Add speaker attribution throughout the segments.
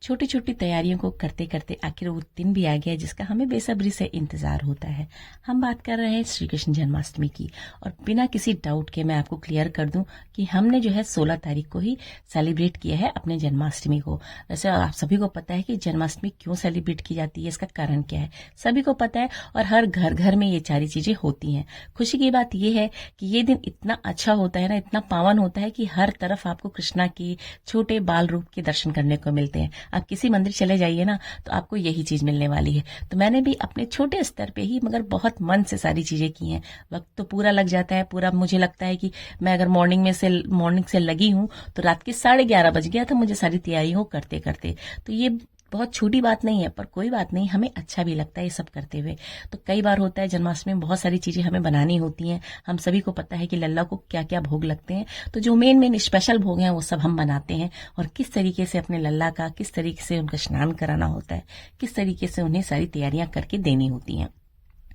Speaker 1: छोटी छोटी तैयारियों को करते करते आखिर वो दिन भी आ गया जिसका हमें बेसब्री से इंतजार होता है। हम बात कर रहे हैं श्री कृष्ण जन्माष्टमी की, और बिना किसी डाउट के मैं आपको क्लियर कर दूं कि हमने जो है 16 तारीख को ही सेलिब्रेट किया है अपने जन्माष्टमी को। वैसे आप सभी को पता है कि जन्माष्टमी क्यों सेलिब्रेट की जाती है, इसका कारण क्या है, सभी को पता है, और हर घर घर में ये सारी चीजें होती हैं। खुशी की बात यह है कि ये दिन इतना अच्छा होता है ना, इतना पावन होता है कि हर तरफ आपको कृष्णा के छोटे बाल रूप के दर्शन करने को मिलते हैं। आप किसी मंदिर चले जाइए ना तो आपको यही चीज मिलने वाली है। तो मैंने भी अपने छोटे स्तर पे ही मगर बहुत मन से सारी चीजें की हैं। वक्त तो पूरा लग जाता है, पूरा मुझे लगता है कि मैं अगर मॉर्निंग से लगी हूं तो रात के 11:30 बज गया था मुझे सारी तैयारियों करते करते। तो ये बहुत छोटी बात नहीं है, पर कोई बात नहीं, हमें अच्छा भी लगता है ये सब करते हुए। तो कई बार होता है जन्माष्टमी में बहुत सारी चीजें हमें बनानी होती हैं। हम सभी को पता है कि लल्ला को क्या क्या भोग लगते हैं, तो जो मेन स्पेशल भोग हैं वो सब हम बनाते हैं। और किस तरीके से अपने लल्ला का, किस तरीके से उनका स्नान कराना होता है, किस तरीके से उन्हें सारी तैयारियां करके देनी होती हैं।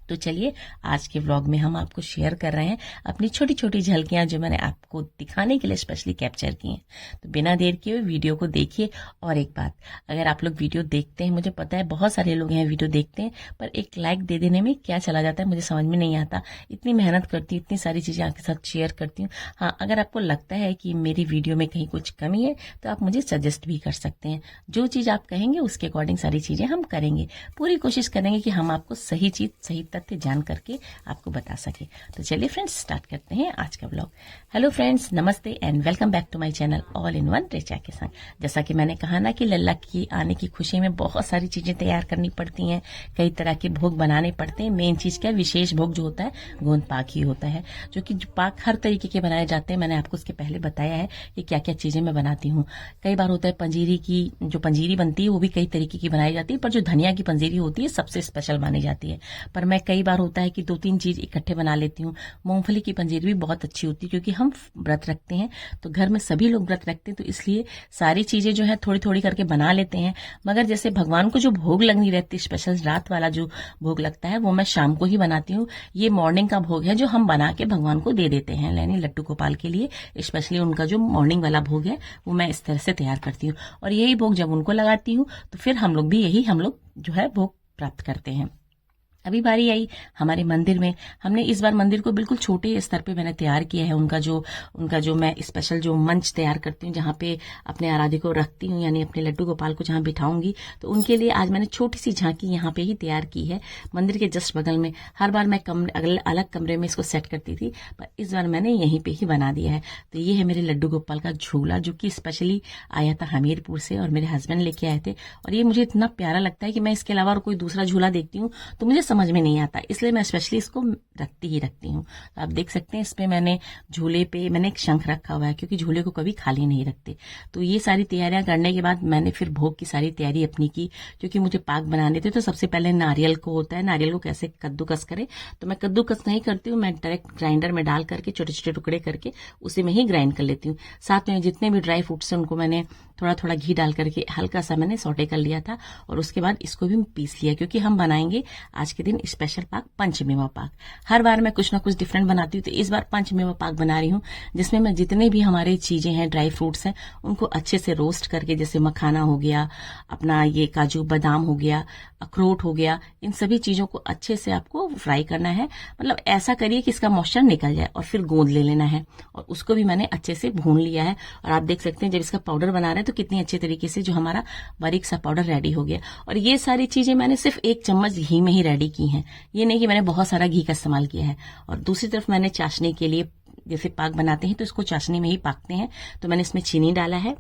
Speaker 1: तो चलिए आज के व्लॉग में हम आपको शेयर कर रहे हैं अपनी छोटी छोटी झलकियां जो मैंने आपको दिखाने के लिए स्पेशली कैप्चर की हैं। तो बिना देर किए वीडियो को देखिए। और एक बात, अगर आप लोग वीडियो देखते हैं, मुझे पता है बहुत सारे लोग हैं वीडियो देखते हैं, पर एक लाइक दे देने में क्या चला जाता है मुझे समझ में नहीं आता। इतनी मेहनत करती हूँ, इतनी सारी चीजें आपके साथ शेयर करती हूँ। हाँ, अगर आपको लगता है कि मेरी वीडियो में कहीं कुछ कमी है तो आप मुझे सजेस्ट भी कर सकते हैं। जो चीज आप कहेंगे उसके अकॉर्डिंग सारी चीजें हम करेंगे। पूरी कोशिश करेंगे कि हम आपको सही चीज, सही तथ्य जान करके आपको बता सके। तो चलिए फ्रेंड्स, स्टार्ट करते हैं आज का व्लॉग। हेलो फ्रेंड्स, नमस्ते and welcome back to my channel all in one Recha के संग। जैसा कि मैंने कहा ना कि लल्ला की आने की खुशी में बहुत सारी चीजें तैयार करनी पड़ती हैं, कई तरह के भोग बनाने पड़ते हैं। मेन चीज क्या, विशेष भोग जो होता है गोंद पाक ही होता है, जो कि पाक हर तरीके के बनाए जाते हैं। मैंने आपको उसके पहले बताया है कि क्या क्या चीजें मैं बनाती हूँ। कई बार होता है पंजीरी की, जो पंजीरी बनती है वो भी कई तरीके की बनाई जाती है, पर जो धनिया की पंजीरी होती है सबसे स्पेशल मानी जाती है। पर मैं कई बार होता है कि 2-3 चीज इकट्ठे बना लेती हूँ। मूंगफली की पंजीरी भी बहुत अच्छी होती है, क्योंकि हम व्रत रखते हैं, तो घर में सभी लोग व्रत रखते हैं, तो इसलिए सारी चीजें जो है थोड़ी थोड़ी करके बना लेते हैं। मगर जैसे भगवान को जो भोग लगनी रहती है, स्पेशल रात वाला जो भोग लगता है वो मैं शाम को ही बनाती हूँ। ये मॉर्निंग का भोग है जो हम बना के भगवान को दे देते हैं, यानी लड्डू गोपाल के लिए स्पेशली उनका जो मॉर्निंग वाला भोग है वो मैं इस तरह से तैयार करती हूँ। और यही भोग जब उनको लगाती हूँ तो फिर हम लोग जो है भोग प्राप्त करते हैं। अभी बारी आई हमारे मंदिर में। हमने इस बार मंदिर को बिल्कुल छोटे स्तर पे मैंने तैयार किया है। उनका जो मैं स्पेशल जो मंच तैयार करती हूँ, जहाँ पे अपने आराध्य को रखती हूँ, यानी अपने लड्डू गोपाल को जहाँ बिठाऊंगी, तो उनके लिए आज मैंने छोटी सी झांकी यहाँ पे ही तैयार की है, मंदिर के जस्ट बगल में। हर बार मैं अलग कमरे में इसको सेट करती थी, पर इस बार मैंने यहीं पे ही बना दिया है। तो ये है मेरे लड्डू गोपाल का झूला, जो कि स्पेशली आया था हमीरपुर से और मेरे हस्बैंड लेके आए थे। और ये मुझे इतना प्यारा लगता है कि मैं इसके अलावा और कोई दूसरा झूला देखती हूँ तो मुझे समझ में नहीं आता, इसलिए मैं स्पेशली इसको रखती हूँ। तो आप देख सकते हैं इसमें मैंने झूले पे मैंने एक शंख रखा हुआ है, क्योंकि झूले को कभी खाली नहीं रखते। तो ये सारी तैयारियां करने के बाद मैंने फिर भोग की सारी तैयारी अपनी की, क्योंकि मुझे पाक बनाने थे। तो सबसे पहले नारियल को होता है, नारियल को कैसे कद्दूकस करे, तो मैं कद्दूकस नहीं करती हूँ, मैं डायरेक्ट ग्राइंडर में डाल करके छोटे छोटे टुकड़े करके उसी में ही ग्राइंड कर लेती हूँ। साथ में जितने भी ड्राई फ्रूट्स हैं उनको मैंने थोड़ा थोड़ा घी डाल करके हल्का सा मैंने सौटे कर लिया था, और उसके बाद इसको भी पीस लिया, क्योंकि हम बनाएंगे आज के दिन स्पेशल पाक पंचमेवा पाक। हर बार मैं कुछ ना कुछ डिफरेंट बनाती हूँ, तो इस बार पंचमेवा पाक बना रही हूँ, जिसमें मैं जितने भी हमारे चीजें हैं, ड्राई फ्रूट्स हैं, उनको अच्छे से रोस्ट करके, जैसे मखाना हो गया, अपना ये काजू बादाम हो गया, अखरोट हो गया, इन सभी चीजों को अच्छे से आपको फ्राई करना है। मतलब ऐसा करिए कि इसका मॉइस्चर निकल जाए, और फिर गोंद ले लेना है, और उसको भी मैंने अच्छे से भून लिया है। और आप देख सकते हैं जब इसका पाउडर बना रहे हैं तो कितनी अच्छे तरीके से जो हमारा बारीक सा पाउडर रेडी हो गया। और ये सारी चीजें मैंने सिर्फ 1 चम्मच घी में ही रेडी की हैं, ये नहीं कि मैंने बहुत सारा घी का इस्तेमाल किया है। और दूसरी तरफ मैंने चाशनी के लिए, जैसे पाक बनाते हैं तो इसको चाशनी में ही पाकते हैं, तो मैंने इसमें चीनी डाला है।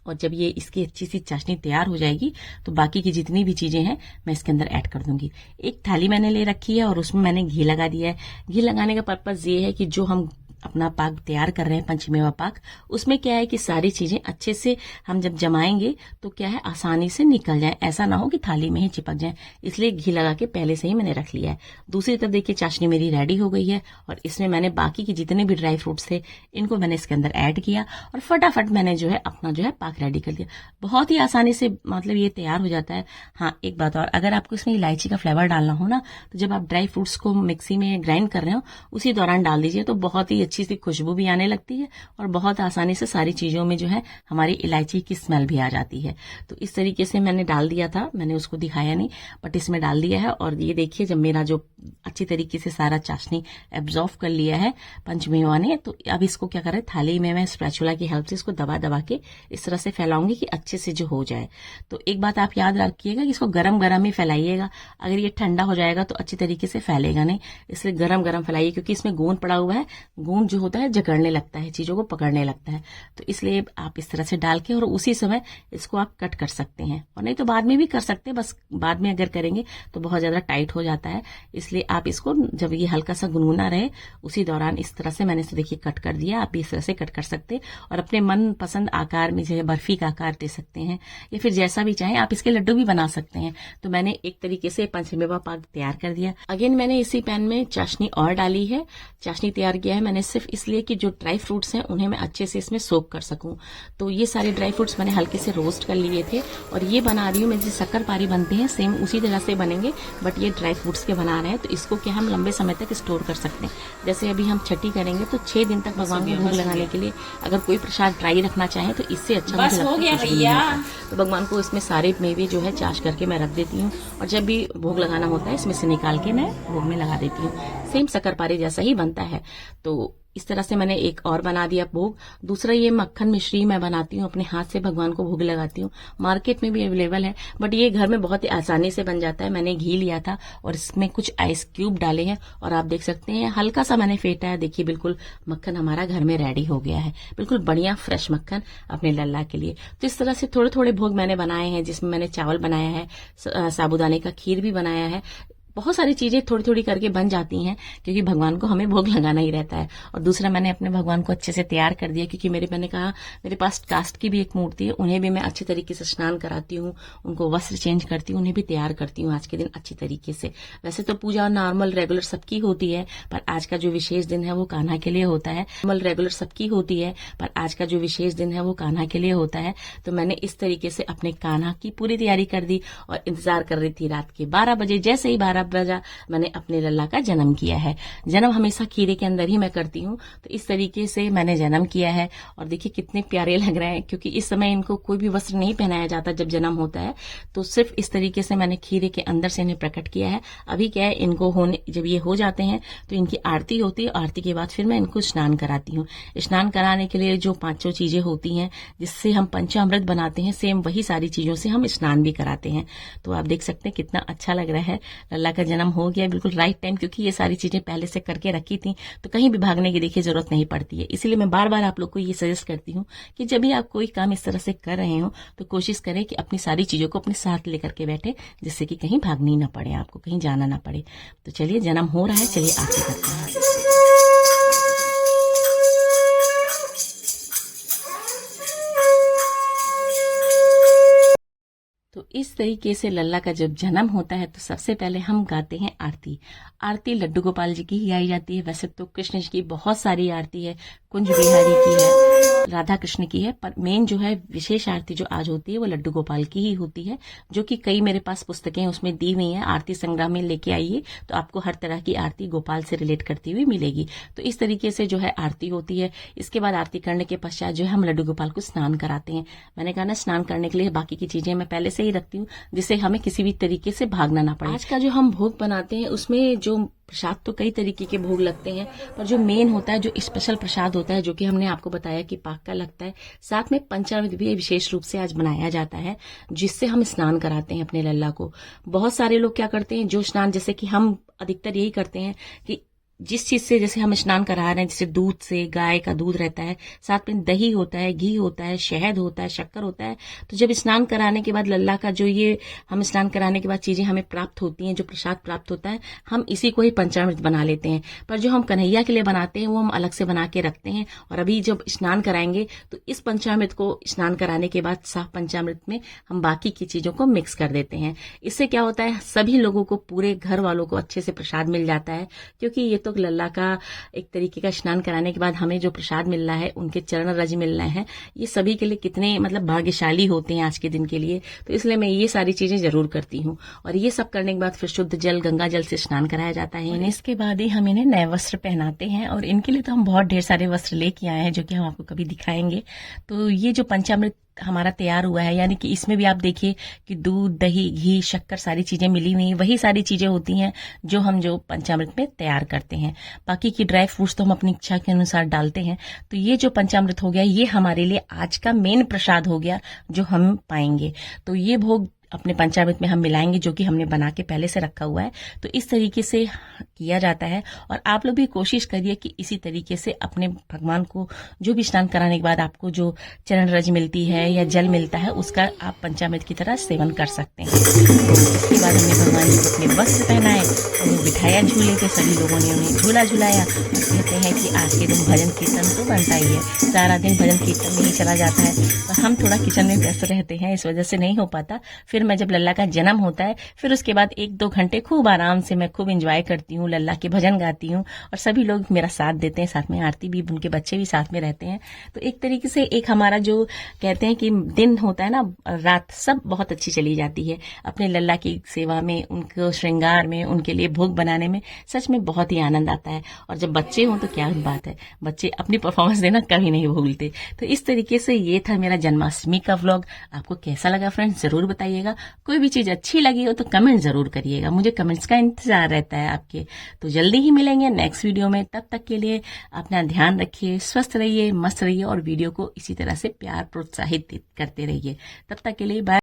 Speaker 1: और जब ये इसकी अच्छी सी चाशनी तैयार हो जाएगी तो बाकी की जितनी भी चीजें हैं मैं इसके अंदर ऐड कर दूंगी। एक थाली मैंने ले रखी है और उसमें मैंने घी लगा दिया है। घी लगाने का पर्पज ये है कि जो हम अपना पाक तैयार कर रहे हैं पंचमेवा पाक, उसमें क्या है कि सारी चीजें अच्छे से हम जब जमाएंगे तो क्या है आसानी से निकल जाए, ऐसा ना हो कि थाली में ही चिपक जाए, इसलिए घी लगा के पहले से ही मैंने रख लिया है। दूसरी तरफ देखिए चाशनी मेरी रेडी हो गई है, और इसमें मैंने बाकी के जितने भी ड्राई फ्रूट्स थे इनको मैंने इसके अंदर ऐड किया, और फटाफट मैंने जो है अपना जो है पाक रेडी कर लिया। बहुत ही आसानी से मतलब ये तैयार हो जाता है। हाँ, एक बात और, अगर आपको इसमें इलायची का फ्लेवर डालना हो ना, तो जब आप ड्राई फ्रूट्स को मिक्सी में ग्राइंड कर रहे हो उसी दौरान डाल दीजिए, तो बहुत ही अच्छी सी खुशबू भी आने लगती है और बहुत आसानी से सारी चीज़ों में जो है हमारी इलायची की स्मेल भी आ जाती है। तो इस तरीके से मैंने डाल दिया था, मैंने उसको दिखाया नहीं बट इसमें डाल दिया है। और ये देखिए जब मेरा जो अच्छी तरीके से सारा चाशनी एब्जॉर्व कर लिया है पंचमेवा ने, तो अब इसको क्या करें, थाली में मैं स्पैचुला की हेल्प से इसको दबा दबा के इस तरह से फैलाऊंगी कि अच्छे से जो हो जाए। तो एक बात आप याद रखिएगा कि इसको गरम गरम ही फैलाइएगा, अगर ये ठंडा हो जाएगा तो अच्छी तरीके से फैलेगा नहीं, इसलिए गरम गरम फैलाइए, क्योंकि इसमें गोंद पड़ा हुआ है, गोंद जो होता है जकड़ने लगता है, चीजों को पकड़ने लगता है। तो इसलिए आप इस तरह से डाल के और उसी समय इसको आप कट कर सकते हैं, और नहीं तो बाद में भी कर सकते हैं, बस बाद में अगर करेंगे तो बहुत ज्यादा टाइट हो जाता है। इसलिए आप इसको जब ये हल्का सा गुनगुना रहे उसी दौरान इस तरह से मैंने इसे देखिए कट कर दिया। आप इस तरह से कट कर सकते हैं और अपने मन पसंद आकार में, जैसे बर्फी का आकार दे सकते हैं या फिर जैसा भी चाहें आप इसके लड्डू भी बना सकते हैं। तो मैंने एक तरीके से पंचमेवा पाक तैयार कर दिया। अगेन मैंने इसी पैन में चाशनी और डाली है, चाशनी तैयार किया है मैंने सिर्फ इसलिए कि जो ड्राई फ्रूट्स हैं उन्हें मैं अच्छे से इसमें सोक कर सकूं। तो ये सारे ड्राई फ्रूट्स मैंने हल्के से रोस्ट कर लिए थे और ये बना रही हूँ मैं, जैसे शक्कर पारी बनते हैं सेम उसी तरह से बनेंगे, बट ये ड्राई फ्रूट्स के बना रहे हैं। तो इसको क्या हम लंबे समय तक स्टोर कर सकते हैं। जैसे अभी हम छठी करेंगे तो 6 दिन तक भगवान को भोग लगाने के लिए अगर कोई प्रसाद ड्राई रखना चाहे तो इससे अच्छा मुझे लगता है। तो भगवान को इसमें सारे मेवे जो है चाश करके मैं रख देती हूँ और जब भी भोग लगाना होता है इसमें से निकाल के मैं भोग में लगा देती हूँ। सेम शक्करपारे जैसा ही बनता है। तो इस तरह से मैंने एक और बना दिया भोग। दूसरा ये मक्खन मिश्री मैं बनाती हूँ, अपने हाथ से भगवान को भोग लगाती हूँ। मार्केट में भी अवेलेबल है बट ये घर में बहुत ही आसानी से बन जाता है। मैंने घी लिया था और इसमें कुछ आइस क्यूब डाले हैं और आप देख सकते हैं हल्का सा मैंने फेंटा है। देखिए बिल्कुल मक्खन हमारा घर में रेडी हो गया है, बिल्कुल बढ़िया फ्रेश मक्खन अपने लल्ला के लिए। तो इस तरह से थोड़े थोड़े भोग मैंने बनाए हैं, जिसमें मैंने चावल बनाया है, साबूदाने का खीर भी बनाया है। बहुत सारी चीजें थोड़ी थोड़ी करके बन जाती हैं क्योंकि भगवान को हमें भोग लगाना ही रहता है। और दूसरा मैंने अपने भगवान को अच्छे से तैयार कर दिया, क्योंकि मैंने कहा मेरे पास कास्ट की भी एक मूर्ति है, उन्हें भी मैं अच्छी तरीके से स्नान कराती हूँ, उनको वस्त्र चेंज करती हूँ, उन्हें भी तैयार करती हूँ आज के दिन अच्छी तरीके से। वैसे तो पूजा नॉर्मल रेगुलर सबकी होती है, पर आज का जो विशेष दिन है वो कान्हा के लिए होता है। नॉर्मल रेगुलर सबकी होती है, पर आज का जो विशेष दिन है वो कान्हा के लिए होता है। तो मैंने इस तरीके से अपने कान्हा की पूरी तैयारी कर दी और इंतजार कर रही थी रात के 12 बजे। जैसे ही 12 बजा मैंने अपने लल्ला का जन्म किया है। जन्म हमेशा खीरे के अंदर ही मैं करती हूँ, तो इस तरीके से मैंने जन्म किया है। और देखिए कितने प्यारे लग रहे हैं, क्योंकि इस समय इनको कोई भी वस्त्र नहीं पहनाया जाता जब जन्म होता है, तो सिर्फ इस तरीके से मैंने खीरे के अंदर से इन्हें प्रकट किया है। अभी क्या है, इनको होने जब ये हो जाते हैं तो इनकी आरती होती है, आरती के बाद फिर मैं इनको स्नान कराती हूँ। स्नान कराने के लिए जो 5 चीजें होती हैं जिससे हम पंचामृत बनाते हैं, सेम वही सारी चीजों से हम स्नान भी कराते हैं। तो आप देख सकते हैं कितना अच्छा लग रहा है। लल्ला का जन्म हो गया बिल्कुल राइट टाइम, क्योंकि ये सारी चीजें पहले से करके रखी थी तो कहीं भी भागने की देखिए जरूरत नहीं पड़ती है। इसलिए मैं बार बार आप लोग को ये सजेस्ट करती हूँ कि जब भी आप कोई काम इस तरह से कर रहे हो तो कोशिश करें कि अपनी सारी चीजों को अपने साथ लेकर के बैठे, जिससे कि कहीं भागनी ना पड़े, आपको कहीं जाना ना पड़े। तो चलिए जन्म हो रहा है, चलिए आरती करते हैं। तो इस तरीके से लल्ला का जब जन्म होता है तो सबसे पहले हम गाते हैं आरती। आरती लड्डू गोपाल जी की ही गाई जाती है। वैसे तो कृष्ण जी की बहुत सारी आरती है, कुंज बिहारी की है, राधा कृष्ण की है, पर मेन जो है विशेष आरती जो आज होती है वो लड्डू गोपाल की ही होती है, जो कि कई मेरे पास पुस्तकें उसमें दी हुई हैं। आरती संग्रह में लेके आइए तो आपको हर तरह की आरती गोपाल से रिलेट करती हुई मिलेगी। तो इस तरीके से जो है आरती होती है। इसके बाद आरती करने के पश्चात जो है हम लड्डू गोपाल को स्नान कराते हैं। मैंने कहा ना, स्नान करने के लिए बाकी की चीजें मैं पहले से ही रखती हूँ, जिससे हमें किसी भी तरीके से भागना ना पड़े। आज का जो हम भोग बनाते हैं उसमें जो प्रसाद, तो कई तरीके के भोग लगते हैं, पर जो मेन होता है, जो स्पेशल प्रसाद होता है, जो कि हमने आपको बताया कि पाक का लगता है, साथ में पंचामृत भी विशेष रूप से आज बनाया जाता है, जिससे हम स्नान कराते हैं अपने लल्ला को। बहुत सारे लोग क्या करते हैं, जो स्नान, जैसे कि हम अधिकतर यही करते हैं कि जिस चीज से जैसे हम स्नान करा रहे हैं, जैसे दूध से, गाय का दूध रहता है, साथ में दही होता है, घी होता है, शहद होता है, शक्कर होता है, तो जब स्नान कराने के बाद लल्ला का जो ये हम स्नान कराने के बाद चीजें हमें प्राप्त होती हैं, जो प्रसाद प्राप्त होता है, हम इसी को ही पंचामृत बना लेते हैं। पर जो हम कन्हैया के लिए बनाते हैं वो हम अलग से बना के रखते हैं, और अभी जब स्नान कराएंगे तो इस पंचामृत को स्नान कराने के बाद साफ पंचामृत में हम बाकी की चीजों को मिक्स कर देते हैं। इससे क्या होता है, सभी लोगों को, पूरे घर वालों को अच्छे से प्रसाद मिल जाता है, क्योंकि ये तो तो लल्ला का एक तरीके का स्नान कराने के बाद हमें जो प्रसाद मिल रहा है, उनके चरण रज मिल रहे हैं, ये सभी के लिए कितने मतलब भाग्यशाली होते हैं आज के दिन के लिए। तो इसलिए मैं ये सारी चीजें जरूर करती हूँ। और ये सब करने के बाद फिर शुद्ध जल गंगा जल से स्नान कराया जाता है इन्हें। इसके बाद ही हम इन्हें नए वस्त्र पहनाते हैं और इनके लिए तो हम बहुत ढेर सारे वस्त्र लेके आए हैं, जो कि हम आपको कभी दिखाएंगे। तो ये जो पंचामृत हमारा तैयार हुआ है, यानी कि इसमें भी आप देखिए कि दूध, दही, घी, शक्कर सारी चीजें मिली हुई, वही सारी चीजें होती हैं जो पंचामृत में तैयार करते हैं। बाकी की ड्राई फ्रूट्स तो हम अपनी इच्छा के अनुसार डालते हैं। तो ये जो पंचामृत हो गया, ये हमारे लिए आज का मेन प्रसाद हो गया जो हम पाएंगे। तो ये भोग अपने पंचामृत में हम मिलाएंगे, जो कि हमने बना के पहले से रखा हुआ है। तो इस तरीके से किया जाता है और आप लोग भी कोशिश करिए कि इसी तरीके से अपने भगवान को जो भी स्नान कराने के बाद आपको जो चरण रज मिलती है या जल मिलता है, उसका आप पंचामृत की तरह सेवन कर सकते हैं। तो इसके बाद हमने भगवान जी को अपने वस्त्र पहनाए, उन्हें बिठाया झूले पे, सभी लोगों ने उन्हें झूला झुलाया। और कहते हैं कि आज के दिन भजन कीर्तन तो बनता ही है, सारा दिन भजन कीर्तन में ही चला जाता है। तो हम थोड़ा किचन में व्यस्त रहते हैं, इस वजह से नहीं हो पाता। फिर मैं जब लल्ला का जन्म होता है, फिर उसके बाद 1-2 घंटे खूब आराम से मैं खूब एंजॉय करती हूँ, लल्ला के भजन गाती हूँ और सभी लोग मेरा साथ देते हैं, साथ में आरती भी, उनके बच्चे भी साथ में रहते हैं। तो एक तरीके से एक हमारा जो कहते हैं कि दिन होता है ना, रात सब बहुत अच्छी चली जाती है अपने लल्ला की सेवा में, उनको श्रृंगार में, उनके लिए भोग बनाने में। सच में बहुत ही आनंद आता है। और जब बच्चे हों तो क्या बात है, बच्चे अपनी परफॉर्मेंस देना कभी नहीं भूलते। तो इस तरीके से ये था मेरा जन्माष्टमी का व्लॉग। आपको कैसा लगा फ्रेंड्स, जरूर बताइएगा। कोई भी चीज अच्छी लगी हो तो कमेंट जरूर करिएगा, मुझे कमेंट्स का इंतजार रहता है आपके। तो जल्दी ही मिलेंगे नेक्स्ट वीडियो में। तब तक के लिए अपना ध्यान रखिए, स्वस्थ रहिए, मस्त रहिए और वीडियो को इसी तरह से प्यार प्रोत्साहित करते रहिए। तब तक के लिए बाय।